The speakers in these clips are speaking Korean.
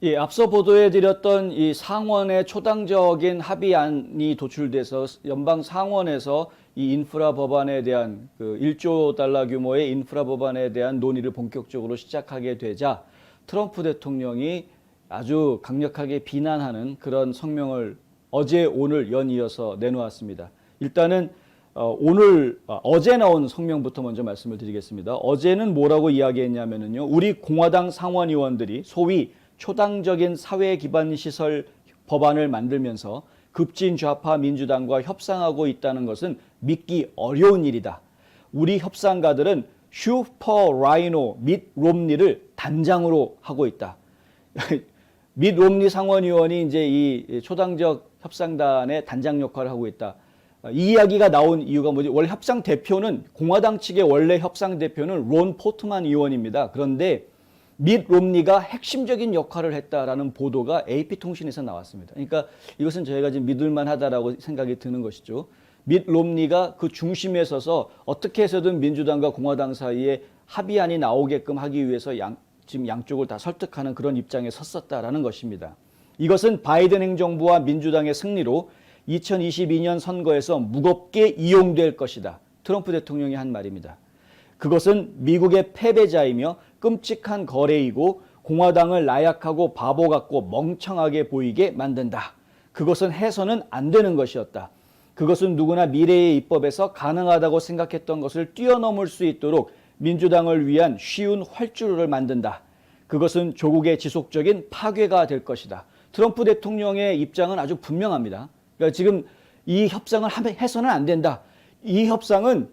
예, 앞서 보도해드렸던 이 상원의 초당적인 합의안이 도출돼서 연방 상원에서 이 인프라 법안에 대한 그 1조 달러 규모의 인프라 법안에 대한 논의를 본격적으로 시작하게 되자 트럼프 대통령이 아주 강력하게 비난하는 그런 성명을 어제 오늘 연이어서 내놓았습니다. 일단은 어제 나온 성명부터 먼저 말씀을 드리겠습니다. 어제는 뭐라고 이야기했냐면요. 우리 공화당 상원의원들이 소위 초당적인 사회 기반 시설 법안을 만들면서 급진 좌파 민주당과 협상하고 있다는 것은 믿기 어려운 일이다. 우리 협상가들은 슈퍼 라이노 밋 롬니를 단장으로 하고 있다. 밋 롬니 상원의원이 이제 이 초당적 협상단의 단장 역할을 하고 있다. 이 이야기가 나온 이유가 뭐지? 원래 협상 대표는 공화당 측의 원래 협상 대표는 론 포트만 의원입니다. 그런데 밋 롬니가 핵심적인 역할을 했다라는 보도가 AP통신에서 나왔습니다. 그러니까 이것은 저희가 지금 믿을만하다라고 생각이 드는 것이죠. 밋 롬니가 그 중심에 서서 어떻게 해서든 민주당과 공화당 사이에 합의안이 나오게끔 하기 위해서 지금 양쪽을 다 설득하는 그런 입장에 섰었다라는 것입니다. 이것은 바이든 행정부와 민주당의 승리로 2022년 선거에서 무겁게 이용될 것이다. 트럼프 대통령이 한 말입니다. 그것은 미국의 패배자이며 끔찍한 거래이고 공화당을 나약하고 바보 같고 멍청하게 보이게 만든다. 그것은 해서는 안 되는 것이었다. 그것은 누구나 미래의 입법에서 가능하다고 생각했던 것을 뛰어넘을 수 있도록 민주당을 위한 쉬운 활주로를 만든다. 그것은 조국의 지속적인 파괴가 될 것이다. 트럼프 대통령의 입장은 아주 분명합니다. 그러니까 지금 이 협상을 해서는 안 된다. 이 협상은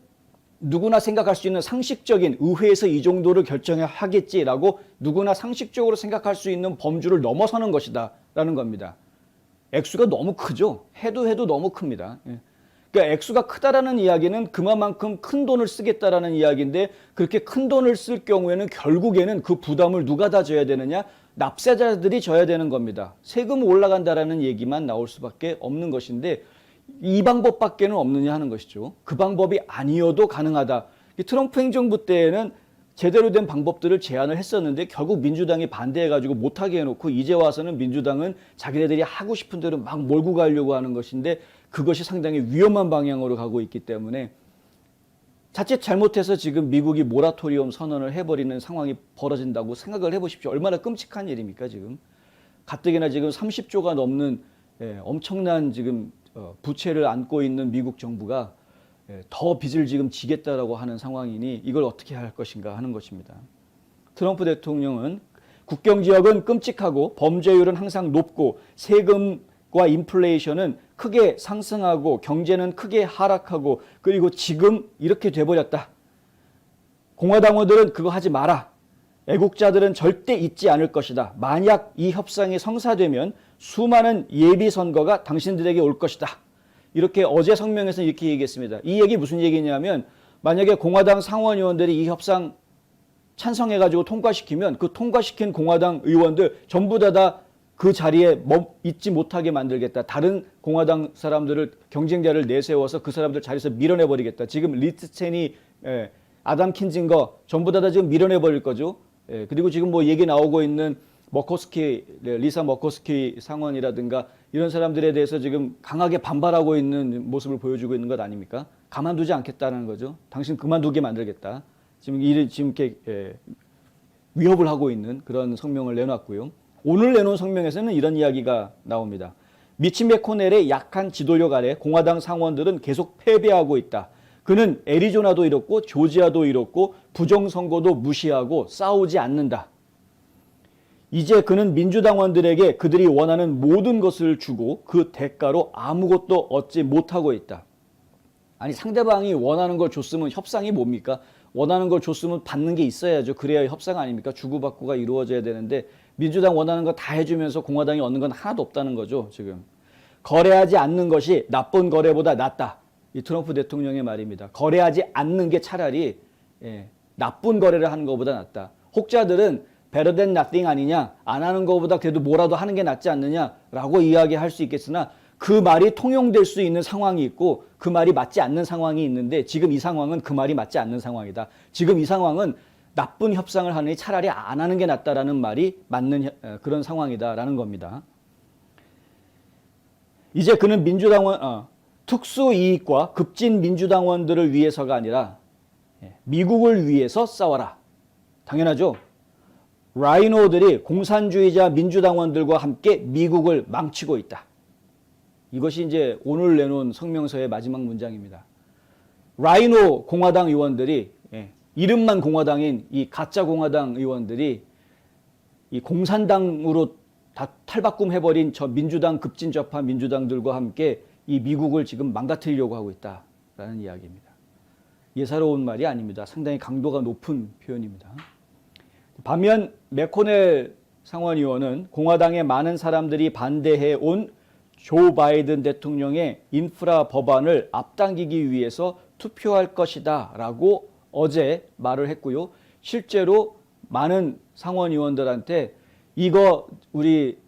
누구나 생각할 수 있는 상식적인 의회에서 이 정도를 결정하겠지라고 누구나 상식적으로 생각할 수 있는 범주를 넘어서는 것이다 라는 겁니다. 액수가 너무 크죠. 해도 너무 큽니다. 그러니까 액수가 크다라는 이야기는 그만큼 큰 돈을 쓰겠다라는 이야기인데 그렇게 큰 돈을 쓸 경우에는 결국에는 그 부담을 누가 다 져야 되느냐? 납세자들이 져야 되는 겁니다. 세금 올라간다라는 얘기만 나올 수밖에 없는 것인데 이 방법밖에는 없느냐 하는 것이죠. 그 방법이 아니어도 가능하다. 트럼프 행정부 때에는 제대로 된 방법들을 제안을 했었는데 결국 민주당이 반대해가지고 못하게 해놓고 이제 와서는 민주당은 자기네들이 하고 싶은 대로 막 몰고 가려고 하는 것인데 그것이 상당히 위험한 방향으로 가고 있기 때문에 자칫 잘못해서 지금 미국이 모라토리엄 선언을 해버리는 상황이 벌어진다고 생각을 해보십시오. 얼마나 끔찍한 일입니까 지금. 가뜩이나 지금 30조가 넘는 엄청난 지금 부채를 안고 있는 미국 정부가 더 빚을 지금 지겠다라고 하는 상황이니 이걸 어떻게 할 것인가 하는 것입니다. 트럼프 대통령은 국경지역은 끔찍하고 범죄율은 항상 높고 세금과 인플레이션은 크게 상승하고 경제는 크게 하락하고 그리고 지금 이렇게 돼버렸다. 공화당원들은 그거 하지 마라. 애국자들은 절대 잊지 않을 것이다. 만약 이 협상이 성사되면 수많은 예비선거가 당신들에게 올 것이다. 이렇게 어제 성명에서 이렇게 얘기했습니다. 이 얘기 무슨 얘기냐면 만약에 공화당 상원의원들이 이 협상 찬성해가지고 통과시키면 그 통과시킨 공화당 의원들 전부 다 그 자리에 있지 못하게 만들겠다. 다른 공화당 사람들을 경쟁자를 내세워서 그 사람들 자리에서 밀어내버리겠다. 지금 리스 체니, 아담 킨징거 전부 다 지금 밀어내버릴 거죠. 그리고 지금 뭐 얘기 나오고 있는 리사 머커스키 상원이라든가 이런 사람들에 대해서 지금 강하게 반발하고 있는 모습을 보여주고 있는 것 아닙니까? 가만두지 않겠다는 거죠. 당신 그만두게 만들겠다. 지금 이렇게 위협을 하고 있는 그런 성명을 내놨고요. 오늘 내놓은 성명에서는 이런 이야기가 나옵니다. 미치 매코넬의 약한 지도력 아래 공화당 상원들은 계속 패배하고 있다. 그는 애리조나도 잃었고 조지아도 잃었고 부정선거도 무시하고 싸우지 않는다. 이제 그는 민주당원들에게 그들이 원하는 모든 것을 주고 그 대가로 아무것도 얻지 못하고 있다. 아니 상대방이 원하는 걸 줬으면 협상이 뭡니까? 원하는 걸 줬으면 받는 게 있어야죠. 그래야 협상 아닙니까? 주고받고가 이루어져야 되는데 민주당 원하는 거 다 해주면서 공화당이 얻는 건 하나도 없다는 거죠. 지금 거래하지 않는 것이 나쁜 거래보다 낫다. 이 트럼프 대통령의 말입니다. 거래하지 않는 게 차라리 나쁜 거래를 하는 것보다 낫다. 혹자들은 better than nothing 아니냐, 안 하는 것보다 그래도 뭐라도 하는 게 낫지 않느냐라고 이야기할 수 있겠으나 그 말이 통용될 수 있는 상황이 있고 그 말이 맞지 않는 상황이 있는데 지금 이 상황은 그 말이 맞지 않는 상황이다. 지금 이 상황은 나쁜 협상을 하느니 차라리 안 하는 게 낫다라는 말이 맞는 그런 상황이다라는 겁니다. 이제 그는 특수 이익과 급진 민주당원들을 위해서가 아니라 미국을 위해서 싸워라. 당연하죠. 라이노들이 공산주의자 민주당원들과 함께 미국을 망치고 있다. 이것이 이제 오늘 내놓은 성명서의 마지막 문장입니다. 라이노 공화당 의원들이 이름만 공화당인 이 가짜 공화당 의원들이 이 공산당으로 다 탈바꿈해버린 저 민주당 급진좌파 민주당들과 함께 이 미국을 지금 망가뜨리려고 하고 있다라는 이야기입니다. 예사로운 말이 아닙니다. 상당히 강도가 높은 표현입니다. 반면 맥코넬 상원의원은 공화당의 많은 사람들이 반대해 온 조 바이든 대통령의 인프라 법안을 앞당기기 위해서 투표할 것이다 라고 어제 말을 했고요. 실제로 많은 상원의원들한테 이거 우리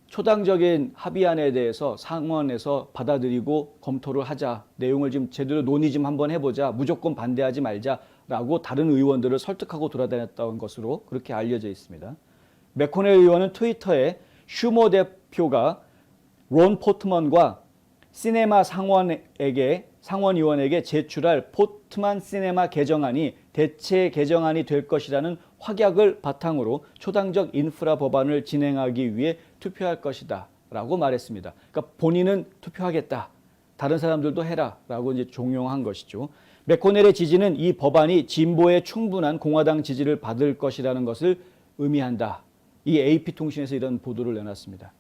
초당적인 합의안에 대해서 상원에서 받아들이고 검토를 하자. 내용을 좀 제대로 논의 좀 한번 해보자. 무조건 반대하지 말자라고 다른 의원들을 설득하고 돌아다녔던 것으로 그렇게 알려져 있습니다. 맥코넬 의원은 트위터에 슈머 대표가 론 포트먼과 시네마 상원의원에게 제출할 포트만 시네마 개정안이 대체 개정안이 될 것이라는 확약을 바탕으로 초당적 인프라 법안을 진행하기 위해 투표할 것이다 라고 말했습니다. 그러니까 본인은 투표하겠다. 다른 사람들도 해라 라고 이제 종용한 것이죠. 맥코넬의 지지는 이 법안이 진보의 충분한 공화당 지지를 받을 것이라는 것을 의미한다. 이 AP통신에서 이런 보도를 내놨습니다.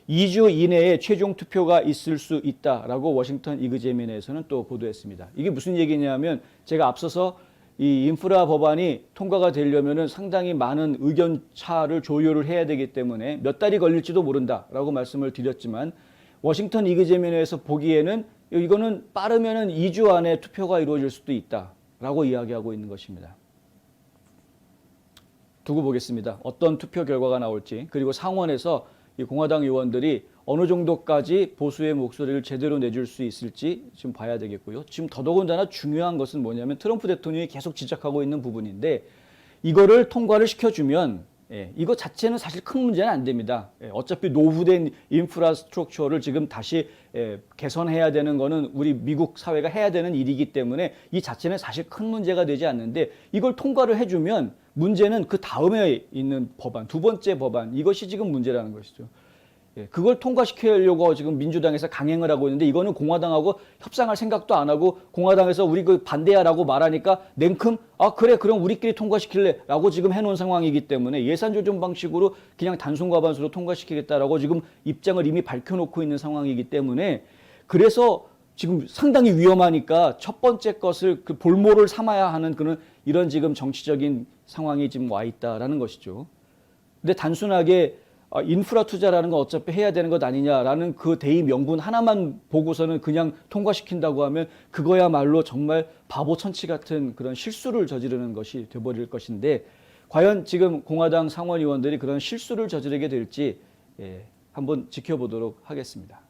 2주 이내에 최종 투표가 있을 수 있다라고 워싱턴 이그제미너에서는 또 보도했습니다. 이게 무슨 얘기냐면 제가 앞서서 이 인프라 법안이 통과가 되려면은 상당히 많은 의견 차를 조율을 해야 되기 때문에 몇 달이 걸릴지도 모른다라고 말씀을 드렸지만 워싱턴 이그제미너에서 보기에는 이거는 빠르면은 2주 안에 투표가 이루어질 수도 있다라고 이야기하고 있는 것입니다. 두고 보겠습니다. 어떤 투표 결과가 나올지 그리고 상원에서 이 공화당 의원들이 어느 정도까지 보수의 목소리를 제대로 내줄 수 있을지 좀 봐야 되겠고요. 지금 더더군다나 중요한 것은 뭐냐면 트럼프 대통령이 계속 지적하고 있는 부분인데 이거를 통과를 시켜주면 이거 자체는 사실 큰 문제는 안 됩니다. 어차피 노후된 인프라스트럭처를 지금 다시 개선해야 되는 거는 우리 미국 사회가 해야 되는 일이기 때문에 이 자체는 사실 큰 문제가 되지 않는데 이걸 통과를 해주면 문제는 그 다음에 있는 법안, 두 번째 법안 이것이 지금 문제라는 것이죠. 그걸 통과시키려고 지금 민주당에서 강행을 하고 있는데 이거는 공화당하고 협상할 생각도 안 하고 공화당에서 우리 그 반대야라고 말하니까 냉큼 그래 그럼 우리끼리 통과시킬래 라고 지금 해놓은 상황이기 때문에 예산 조정 방식으로 그냥 단순 과반수로 통과시키겠다라고 지금 입장을 이미 밝혀놓고 있는 상황이기 때문에 그래서 지금 상당히 위험하니까 첫 번째 것을 그 볼모를 삼아야 하는 그런 이런 지금 정치적인 상황이 지금 와 있다라는 것이죠. 근데 단순하게 인프라 투자라는 건 어차피 해야 되는 것 아니냐라는 그 대의 명분 하나만 보고서는 그냥 통과시킨다고 하면 그거야말로 정말 바보 천치 같은 그런 실수를 저지르는 것이 돼버릴 것인데 과연 지금 공화당 상원의원들이 그런 실수를 저지르게 될지 한번 지켜보도록 하겠습니다.